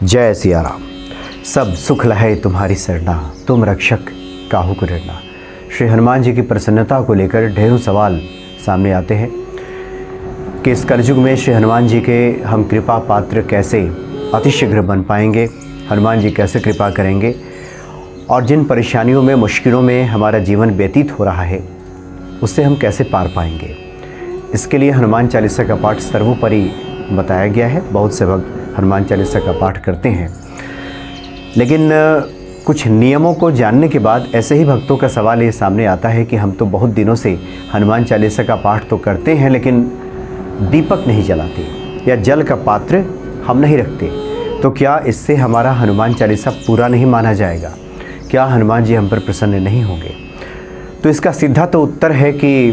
जय सिया राम। सब सुख लहे तुम्हारी सरना, तुम रक्षक काहू को डरना। श्री हनुमान जी की प्रसन्नता को लेकर ढेरों सवाल सामने आते हैं कि इस कलयुग में श्री हनुमान जी के हम कृपा पात्र कैसे अतिशीघ्र बन पाएंगे, हनुमान जी कैसे कृपा करेंगे और जिन परेशानियों में मुश्किलों में हमारा जीवन व्यतीत हो रहा है उससे हम कैसे पार पाएंगे। इसके लिए हनुमान चालीसा का पाठ सर्वोपरि बताया गया है। बहुत से भक्त हनुमान चालीसा का पाठ करते हैं, लेकिन कुछ नियमों को जानने के बाद ऐसे ही भक्तों का सवाल ये सामने आता है कि हम तो बहुत दिनों से हनुमान चालीसा का पाठ तो करते हैं लेकिन दीपक नहीं जलाते या जल का पात्र हम नहीं रखते, तो क्या इससे हमारा हनुमान चालीसा पूरा नहीं माना जाएगा? क्या हनुमान जी हम पर प्रसन्न नहीं होंगे? तो इसका सीधा तो उत्तर है कि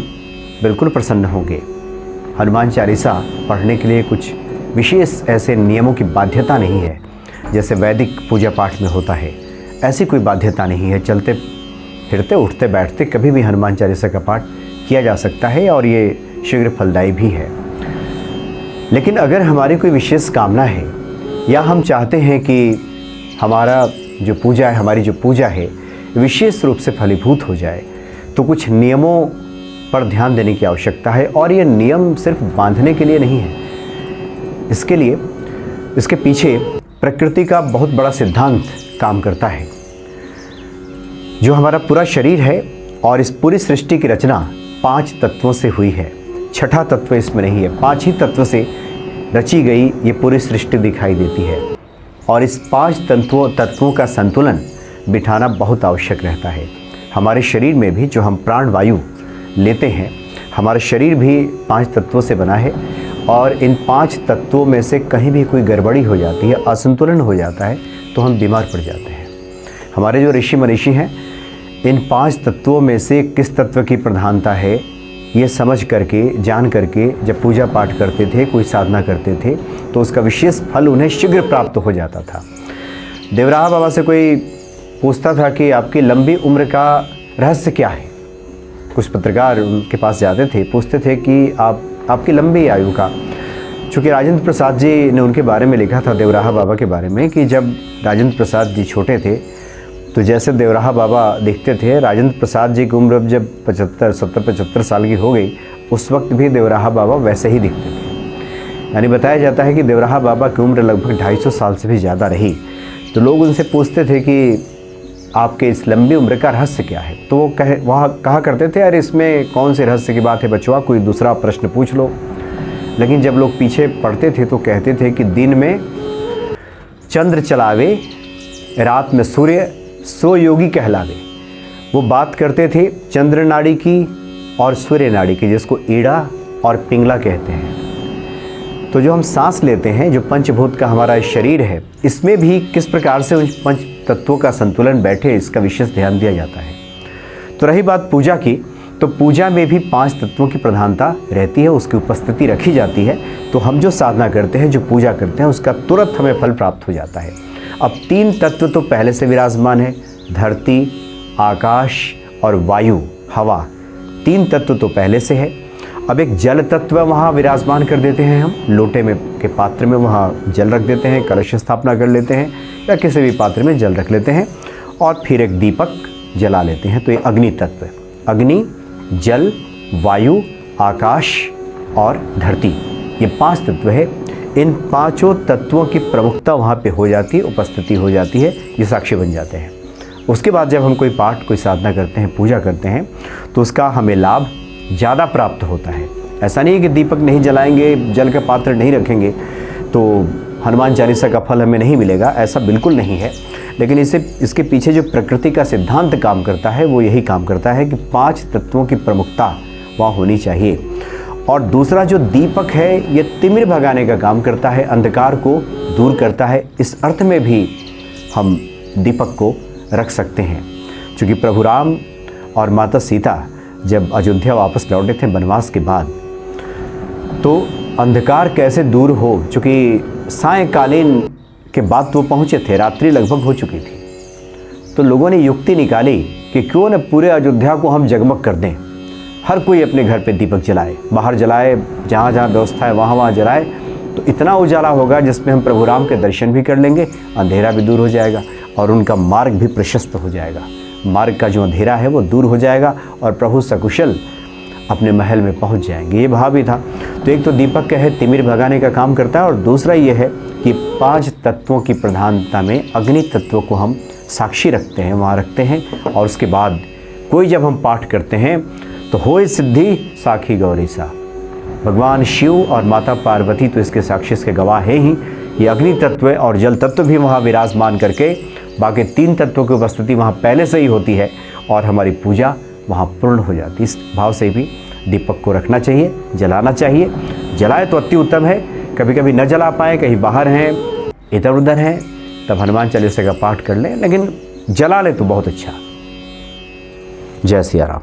बिल्कुल प्रसन्न होंगे। हनुमान चालीसा पढ़ने के लिए कुछ विशेष ऐसे नियमों की बाध्यता नहीं है जैसे वैदिक पूजा पाठ में होता है। ऐसी कोई बाध्यता नहीं है। चलते फिरते उठते बैठते कभी भी हनुमान चालीसा का पाठ किया जा सकता है और ये शीघ्र फलदायी भी है। लेकिन अगर हमारी कोई विशेष कामना है या हम चाहते हैं कि हमारा जो पूजा है, हमारी जो पूजा है विशेष रूप से फलीभूत हो जाए, तो कुछ नियमों पर ध्यान देने की आवश्यकता है। और ये नियम सिर्फ बांधने के लिए नहीं है, इसके लिए इसके पीछे प्रकृति का बहुत बड़ा सिद्धांत काम करता है। जो हमारा पूरा शरीर है और इस पूरी सृष्टि की रचना 5 तत्वों से हुई है, छठा तत्व इसमें नहीं है। 5 ही तत्व से रची गई ये पूरी सृष्टि दिखाई देती है और इस 5 तत्वों का संतुलन बिठाना बहुत आवश्यक रहता है। हमारे शरीर में भी जो हम प्राण वायु लेते हैं, हमारा शरीर भी 5 तत्वों से बना है और इन 5 तत्वों में से कहीं भी कोई गड़बड़ी हो जाती है, असंतुलन हो जाता है, तो हम बीमार पड़ जाते हैं। हमारे जो ऋषि मनीषी हैं, इन 5 तत्वों में से किस तत्व की प्रधानता है ये समझ करके, जान करके जब पूजा पाठ करते थे, कोई साधना करते थे, तो उसका विशेष फल उन्हें शीघ्र प्राप्त हो जाता था। देवराहा बाबा से कोई पूछता था कि आपकी लंबी उम्र का रहस्य क्या है। कुछ पत्रकार उनके पास जाते थे, पूछते थे कि आपकी लंबी आयु का। चूँकि राजेंद्र प्रसाद जी ने उनके बारे में लिखा था, देवराहा बाबा के बारे में, कि जब राजेंद्र प्रसाद जी छोटे थे तो जैसे देवराहा बाबा दिखते थे, राजेंद्र प्रसाद जी की उम्र जब 75 साल की हो गई, उस वक्त भी देवराहा बाबा वैसे ही दिखते थे। यानी बताया जाता है कि देवराहा बाबा की उम्र लगभग 250 साल से भी ज़्यादा रही। तो लोग उनसे पूछते थे कि आपके इस लंबी उम्र का रहस्य क्या है, तो वो कहा करते थे, अरे इसमें कौन से रहस्य की बात है बचवा, कोई दूसरा प्रश्न पूछ लो। लेकिन जब लोग पीछे पढ़ते थे तो कहते थे कि दिन में चंद्र चलावे, रात में सूर्य, सो योगी कहलावे। वो बात करते थे चंद्र नाड़ी की और सूर्य नाड़ी की, जिसको ईड़ा और पिंगला कहते हैं। तो जो हम सांस लेते हैं, जो पंचभूत का हमारा शरीर है, इसमें भी किस प्रकार से उन 5 तत्वों का संतुलन बैठे, इसका विशेष ध्यान दिया जाता है। तो रही बात पूजा की, तो पूजा में भी 5 तत्वों की प्रधानता रहती है, उसकी उपस्थिति रखी जाती है। तो हम जो साधना करते हैं, जो पूजा करते हैं, उसका तुरंत हमें फल प्राप्त हो जाता है। अब 3 तत्व तो पहले से विराजमान है, धरती, आकाश और वायु, हवा। 3 तत्व तो पहले से है। अब एक जल तत्व वहाँ विराजमान कर देते हैं हम, लोटे में के पात्र में वहाँ जल रख देते हैं, कलश स्थापना कर लेते हैं या किसी भी पात्र में जल रख लेते हैं और फिर एक दीपक जला लेते हैं। तो ये अग्नि तत्व, अग्नि, जल, वायु, आकाश और धरती, ये 5 तत्व है। इन 5 तत्वों की प्रमुखता वहाँ पे हो जाती है, उपस्थिति हो जाती है, ये साक्षी बन जाते हैं। उसके बाद जब हम कोई पाठ, कोई साधना करते हैं, पूजा करते हैं, तो उसका हमें लाभ ज़्यादा प्राप्त होता है। ऐसा नहीं है कि दीपक नहीं जलाएंगे, जल का पात्र नहीं रखेंगे तो हनुमान चालीसा का फल हमें नहीं मिलेगा, ऐसा बिल्कुल नहीं है। लेकिन इसके पीछे जो प्रकृति का सिद्धांत काम करता है वो यही काम करता है कि 5 तत्वों की प्रमुखता वहाँ होनी चाहिए। और दूसरा जो दीपक है, ये तिमिर भगाने का काम करता है, अंधकार को दूर करता है। इस अर्थ में भी हम दीपक को रख सकते हैं। चूँकि प्रभु राम और माता सीता जब अयोध्या वापस लौटे थे वनवास के बाद, तो अंधकार कैसे दूर हो, चूँकि सायंकालीन के बाद तो वो पहुँचे थे, रात्रि लगभग हो चुकी थी। तो लोगों ने युक्ति निकाली कि क्यों न पूरे अयोध्या को हम जगमग कर दें, हर कोई अपने घर पे दीपक जलाए, बाहर जलाए, जहाँ जहाँ व्यवस्था है वहाँ जलाए, तो इतना उजाला होगा जिसमें हम प्रभु राम के दर्शन भी कर लेंगे, अंधेरा भी दूर हो जाएगा और उनका मार्ग भी प्रशस्त हो जाएगा। मार्ग का जो अंधेरा है वो दूर हो जाएगा और प्रभु सकुशल अपने महल में पहुंच जाएंगे। ये भाव भी था। तो एक तो दीपक का है तिमिर भगाने का काम करता है और दूसरा ये है कि 5 तत्वों की प्रधानता में अग्नि तत्व को हम साक्षी रखते हैं, वहाँ रखते हैं। और उसके बाद कोई जब हम पाठ करते हैं तो होए सिद्धि साखी गौरी सा, भगवान शिव और माता पार्वती तो इसके साक्षी, इसके गवाह हैं ही। ये अग्नि तत्व और जल तत्व भी वहाँ विराजमान करके बाकी 3 तत्वों की उपस्थिति वहाँ पहले से ही होती है और हमारी पूजा वहाँ पूर्ण हो जाती है। इस भाव से भी दीपक को रखना चाहिए, जलाना चाहिए। जलाए तो अति उत्तम है। कभी कभी न जला पाए, कहीं बाहर हैं, इधर उधर हैं, तब हनुमान चालीसा का पाठ कर लें, लेकिन जला ले तो बहुत अच्छा। जय सिया राम।